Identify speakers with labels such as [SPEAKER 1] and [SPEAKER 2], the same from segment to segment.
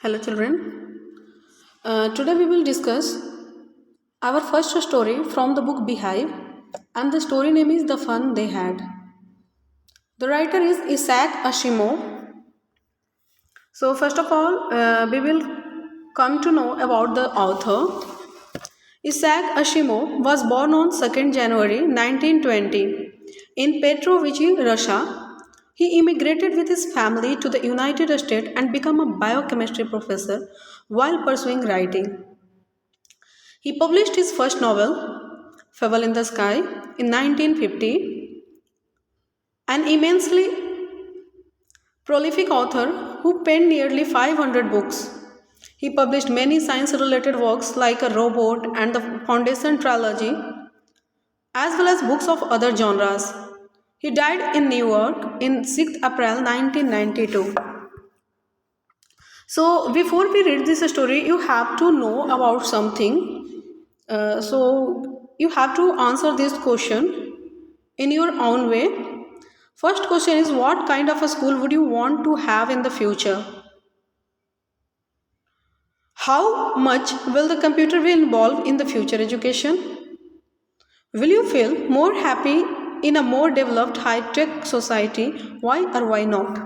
[SPEAKER 1] Hello, children. Today we will discuss our first story from the book Beehive, and the story name is The Fun They Had. The writer is Isaac Asimov. So, first of all, we will come to know about the author. Isaac Asimov was born on 2nd January 1920 in Petrovich, Russia. He immigrated with his family to the United States and became a biochemistry professor while pursuing writing. He published his first novel, Fable in the Sky, in 1950, an immensely prolific author who penned nearly 500 books. He published many science related works like A Robot and the Foundation Trilogy, as well as books of other genres. He died in New York in 6th April 1992. So, before we read this story, you have to know about something. You have to answer this question in your own way. First question is, what kind of a school would you want to have in the future? How much will the computer be involved in the future education? Will you feel more happy in a more developed high-tech society? Why or why not?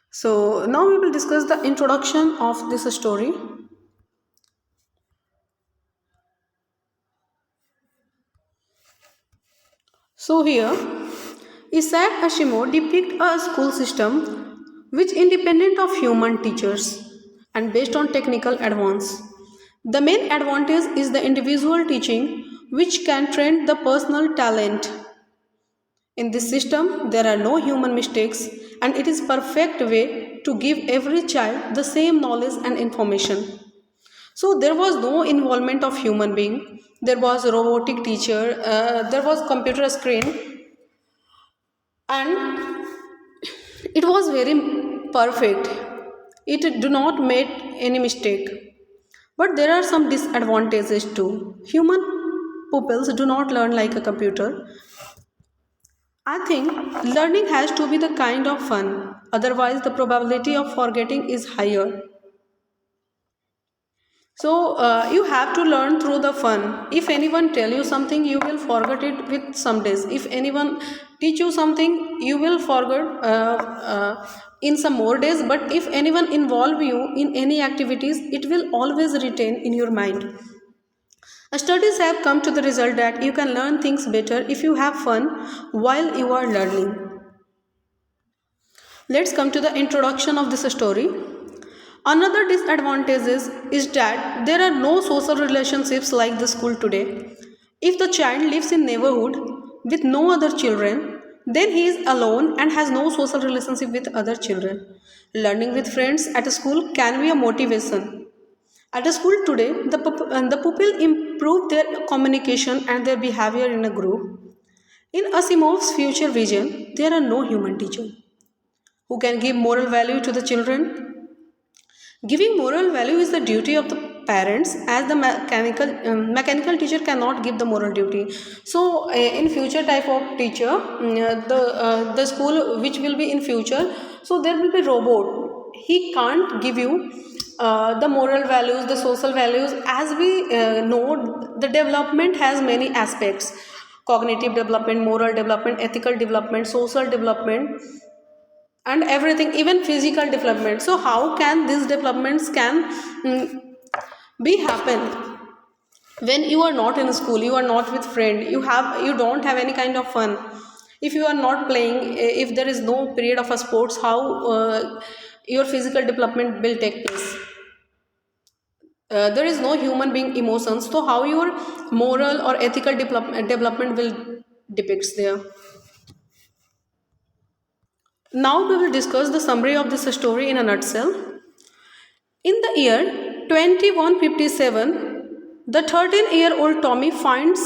[SPEAKER 1] So now we will discuss the introduction of this story. So here, Isaac Asimov depicts a school system which independent of human teachers and based on technical advance. The main advantage is the individual teaching which can train the personal talent. In this system, there are no human mistakes and it is perfect way to give every child the same knowledge and information. So there was no involvement of human being. There was a robotic teacher, there was computer screen, and it was very perfect. It do not make any mistake. But there are some disadvantages too. Human pupils do not learn like a computer. I think learning has to be the kind of fun. Otherwise, the probability of forgetting is higher. So you have to learn through the fun. If anyone tell you something, you will forget it with some days. If anyone teach you something, you will forget in some more days. But if anyone involve you in any activities, it will always retain in your mind. Studies have come to the result that you can learn things better if you have fun while you are learning. Let's come to the introduction of this story. Another disadvantage is that there are no social relationships like the school today. If the child lives in neighborhood with no other children, then he is alone and has no social relationship with other children. Learning with friends at school can be a motivation. At a school today, the pupil improve their communication and their behavior in a group. In Asimov's future vision, there are no human teacher who can give moral value to the children. Giving moral value is the duty of the parents, as the mechanical teacher cannot give the moral duty. So in future type of teacher, the school which will be in future, so there will be robot. He can't give you the moral values, the social values. As we know, the development has many aspects: cognitive development, moral development, ethical development, social development, and everything, even physical development. So how can these developments can be happen when you are not in school, you are not with friend, you don't have any kind of fun, if you are not playing, if there is no period of a sports, how your physical development will take place. There is no human being emotions, so how your moral or ethical development will depicts there. Now we will discuss the summary of this story in a nutshell. In the year 2157, the 13-year-old Tommy finds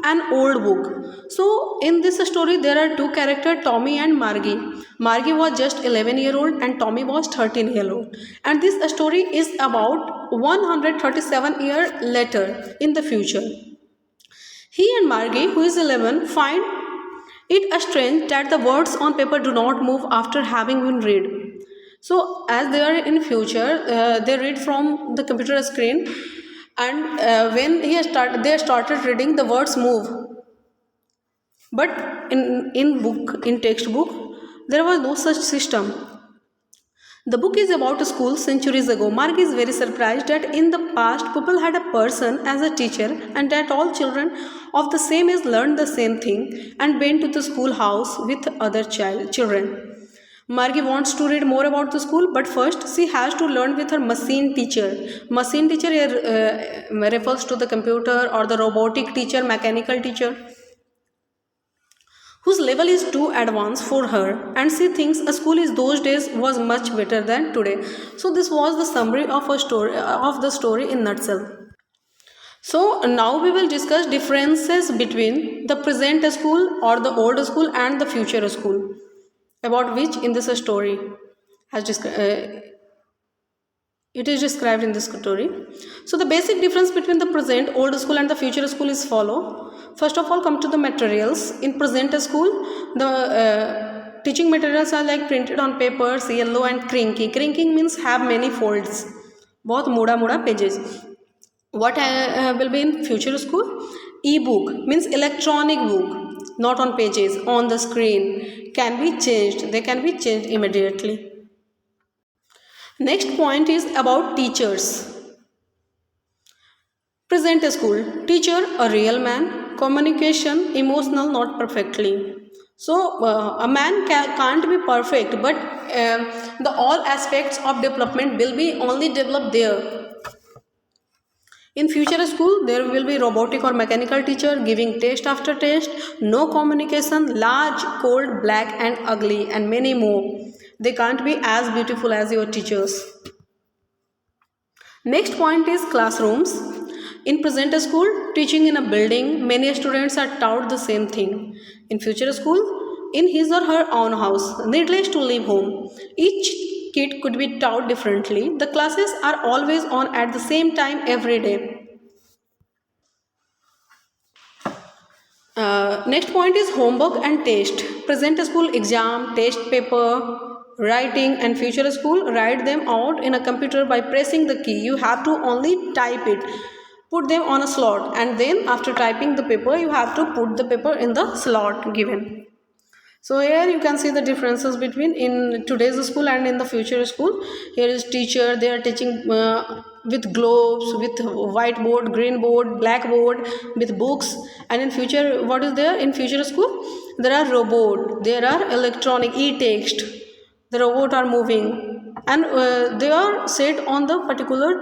[SPEAKER 1] an old book. So in this story there are two characters, Tommy and Margie. Margie was just 11-year-old and Tommy was 13-year-old. And this story is about 137 years later in the future. He and Margie, who is 11, find it strange that the words on paper do not move after having been read. So as they are in future, they read from the computer screen, and when they started reading, the words move. But in textbook, there was no such system. The book is about a school centuries ago. Mark is very surprised that in the past people had a person as a teacher, and that all children of the same age learned the same thing and went to the schoolhouse with other children. Margie wants to read more about the school, but first she has to learn with her machine teacher. Machine teacher here refers to the computer, or the robotic teacher, mechanical teacher, whose level is too advanced for her, and she thinks a school in those days was much better than today. So this was the summary of the story in nutshell. So now we will discuss differences between the present school or the old school and the future school, about which in this story it is described in this story. So the basic difference between the present old school and the future school is follow. First of all, come to the materials. In present school, the teaching materials are like printed on papers, yellow and crinky. Crinking means have many folds, बहुत मुड़ा मुड़ा pages. What will be in future school? E-book means electronic book, not on pages, on the screen, can be changed. They can be changed immediately. Next point is about teachers. Present school, teacher a real man, communication emotional, not perfectly. So a man can't be perfect, but the all aspects of development will be only developed there. In future school, there will be robotic or mechanical teacher giving test after test, no communication, large, cold, black and ugly, and many more. They can't be as beautiful as your teachers. Next point is classrooms. In present school, teaching in a building, many students are taught the same thing. In future school, in his or her own house, needless to leave home. Each kid could be taught differently. The classes are always on at the same time every day. Next point is homework and test. Present school exam, test paper, writing, and future school write them out in a computer by pressing the key. You have to only type it, put them on a slot, and then after typing the paper you have to put the paper in the slot given. So here you can see the differences between in today's school and in the future school. Here is teacher, they are teaching with globes, with whiteboard, green board, blackboard, with books. And in future, what is there in future school? There are robot, there are electronic e-text. The robot are moving, and they are set on the particular time.